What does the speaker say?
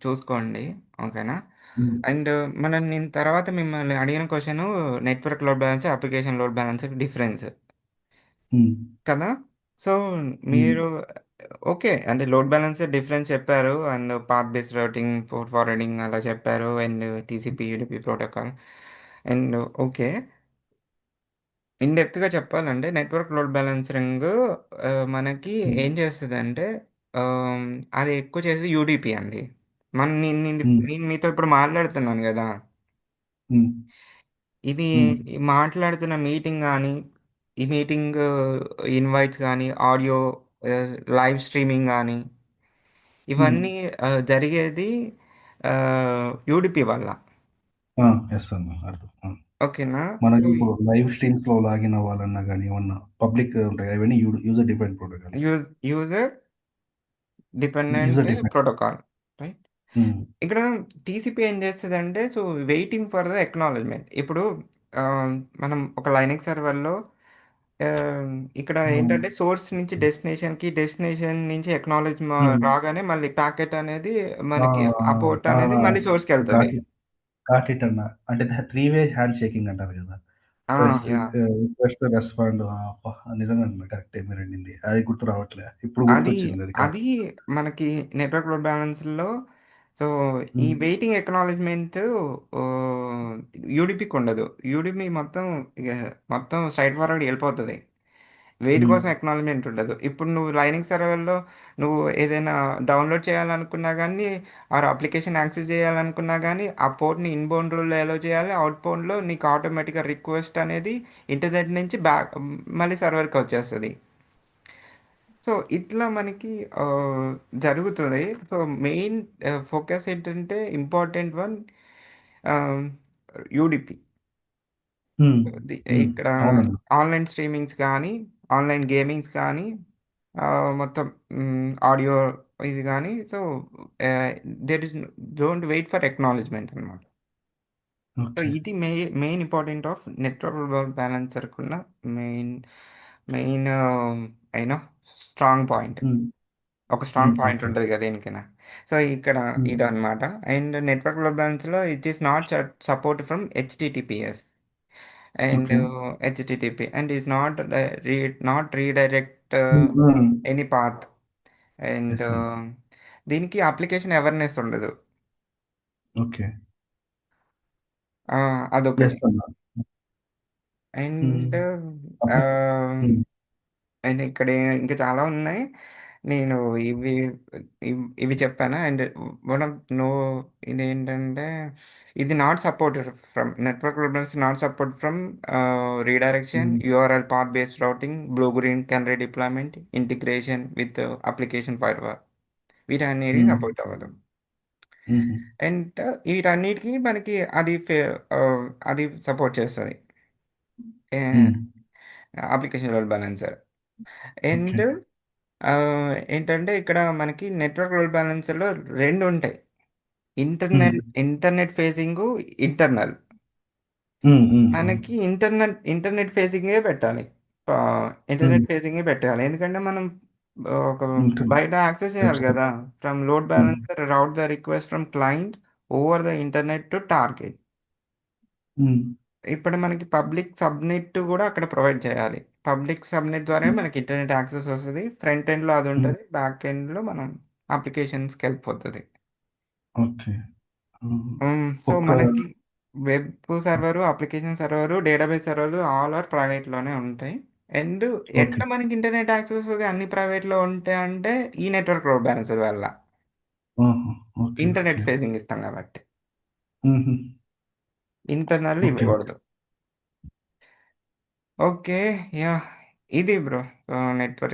చూసుకోండి. ఓకేనా? హ్మ్. అండ్ నేను తర్వాత మిమ్మల్ని అడిగిన question network load balance, application load బ్యాలెన్స్‌కి డిఫరెన్స్ హ్మ్. కదా! So, hmm. మీరు ఓకే. అంటే లోడ్ బ్యాలెన్సర్ డిఫరెన్స్ చెప్పారు. And path based routing, port forwarding అలా చెప్పారు. And TCP, UDP protocol and okay. In డెప్త్‌గా చెప్పాలంటే నెట్వర్క్ లోడ్ బ్యాలెన్సరింగ్ మనకి హ్మ్. ఏం చేస్తదంటే ఆహ్, అది ఎక్కువ చేసేది యూడీపీ అండి. హ్మ్. నేను మీతో ఇప్పుడు మాట్లాడుతున్నాను గదా! హ్మ్. ఇది హ్మ్. ఈ మాట్లాడుతున్న మీటింగ్ గాని, ఈ మీటింగ్ ఇన్వైట్స్ గాని, ఆడియో లైవ్ స్ట్రీమింగ్ గాని, హ్మ్. ఇవన్నీ జరిగేది యూడీపీ వల్ల. ఆ! యెస్ అన్న. అర్థం. ఆ! ఓకేనా? సో, మనకిప్పుడు లైవ్ స్ట్రీమ్స్‌లో లాగిన్ అవ్వాలన్నా గాని, ఏమన్నా పబ్లిక్ ఉంటాయి. అవన్నీ user defined protocols. User dependent user defined. Protocol. Right? Hmm. ఇక్కడ టీసీపీ ఏం చేస్తదంటే, so, waiting for the acknowledgement. ఇప్పుడు ఆహ్, మనం ఒక లైనక్స్ సర్వర్‌లో ఆహ్, ఇక్కడ హ్మ్. ఏంటంటే సోర్స్ నుంచి డెస్టినేషన్‌కి, డెస్టినేషన్ నుంచి అక్నాలెడ్జ్ హ్మ్. రాగానే మళ్ళీ ప్యాకెట్ అనేది ఆ! మనకి ఆ పోర్ట్ ఆ! అనేది మళ్ళీ సోర్స్‌కెళ్తది. Got it. గాట్ ఇట్ అన్న. అంటే త్రీ వే హ్యాండ్ షేకింగ్ అంటారు గదా! ఆ! యాహ్! రిక్వెస్ట్, రెస్పాండ్ అబ్బా! నిజంగానే కరెక్టే మీరనింది. అది గుర్తు రావట్లే. ఇప్పుడు అది, గుర్తొచ్చింది అది అది కరెక్ట్. మనకి నెట్వర్క్ లోడ్ బ్యాలెన్స్‌లో సో, ఈ హ్మ్. వెయిటింగ్ అక్నాలెడ్జ్‌మెంట్ ఆహ్, యూడీపీకుండదు. యూడీపీ మొత్తం ఇగ మొత్తం స్ట్రెయిట్ ఫార్వర్డ్ ఎళ్ళిపోతది. వెయిట్ హ్మ్. కోసం అక్నాలెడ్జ్‌మెంట్ ఉండదు. ఇప్పుడు నువ్వు లైనింగ్ సర్వర్‌లో నువ్వు ఏదైనా డౌన్‌లోడ్ చేయాలనుకున్నా గానీ, ఆర్ అప్లికేషన్ యాక్సెస్ చేయాలనుకున్నా గానీ, ఆ పోర్ట్‌ని ఇన్‌బౌండ్ రూల్‌లో ఎలో చేయాలి. ఔట్‌బౌండ్‌లో నీకు ఆటోమేటిక్‌గా రిక్వెస్ట్ అనేది ఇంటర్నెట్ నుంచి మళ్ళీ సర్వర్‌కొచ్చేస్తది. సో, ఇట్లా మనకి ఆహ్, జరుగుతది. సో, మెయిన్ ఫోకస్ ఏంటంటే important one ah, UDP. Hmm. The hmm. ఇక్కడ అవునండి. ఆన్‌లైన్ స్ట్రీమింగ్స్ కానీ, ఆన్‌లైన్ గేమింగ్స్ కానీ మొత్తం ఆడియో ఇది గానీ so, ah, there is don't wait for acknowledgement అనమాట. So, okay. ఇది main important of network load బ్యాలెన్సర్‌కున్న main main you know strong point. Hmm. ఒక హ్మ్. Strong point okay. ఉంటది కదా! దేనికైనా. సో, ఇక్కడ హ్మ్. ఇదనమాట. అండ్ నెట్వర్క్ లోడ్ బ్యాలెన్స్‌లో it is not support from HTTPS and okay. HTTP and is not redirect హ్మ్. హ్మ్. ఎనీ పాత్ అండ్ యెస్ అండి. దీనికి అప్లికేషన్ అవేర్‌నెస్ ఉండదు. ఓకే. అదొకటి. యెస్ అన్న. హ్మ్. అండ్ అప్లి ఆహ్ హ్మ్. అండ్ ఇక్కడ ఇంకా చాలా ఉన్నాయి. నేను ఇవి ఇవి చెప్పాను. అండ్ వన్ ఆఫ్ నో ఇదేంటంటే ఇది not supported from network routers not support from redirection, hmm. URL path based routing, blue green canary deployment, integration with application firewall వీటన్నిటికి హ్మ్. సపోర్ట్ అవ్వదు. హుహు. అండ్ వీటన్నిటికి మనకి అది సపోర్ట్ చేస్తది. హ్మ్. ఆహ్, అప్లికేషన్ లోడ్ బాలన్సర్. ఓకే. అండ్ ఏంటంటే ఇక్కడ మనకి నెట్వర్క్ లోడ్ బ్యాలెన్సర్‌లో 2 ఉంటాయి. హ్మ్. Internet facing, internal. హ్మ్. హ్మ్. హ్మ్. మనకి ఇంటర్నెట్ ఫేసింగే పెట్టాలి. హ్మ్. ఇంటర్నెట్ ఫేసింగే పెట్టాలి. ఎందుకంటే మనం ఒక ఉంటుంది. బయట యాక్సెస్ చేయాలి వెబ్‌సైట్. గదా! From load hmm. Balancer route the request from client over the internet to target. Hmm. ఇప్పుడు మనకి పబ్లిక్ సబ్‌నెట్ గూడా అక్కడ ప్రొవైడ్ చేయాలి. పబ్లిక్ సబ్‌నెట్ ద్వారానే హ్మ్. మనకి ఇంటర్నెట్ యాక్సెస్ వస్తది. ఫ్రంట్ ఎండ్‌లో హ్మ్. అదుంటది. బ్యాక్ ఎండ్‌లో మనం అప్లికేషన్స్‌కెళ్ళిపోతది. ఓకే. హ్మ్. సో, ఒక మనకి web server, application server, database సర్వర్‌లు ఆల్ ఆర్ ప్రైవేట్‌లోనే ఉంటాయి. And okay. ఎట్లా మనకి ఇంటర్నెట్ యాక్సెస్ వస్తది అన్ని ప్రైవేట్‌లో ఉంటాయంటే, ఈ నెట్వర్క్ లోడ్ బ్యాలెన్సర్ వల్ల. ఆహా! ఓకే. Internet okay. ఫేసింగ్ ఇస్తాం గాబట్టి. హుహు. Internal okay. ఓకే. ఇవ్వకూడదు. ఓకే. యాహ్! ఇది బ్రో నెట్వర్క్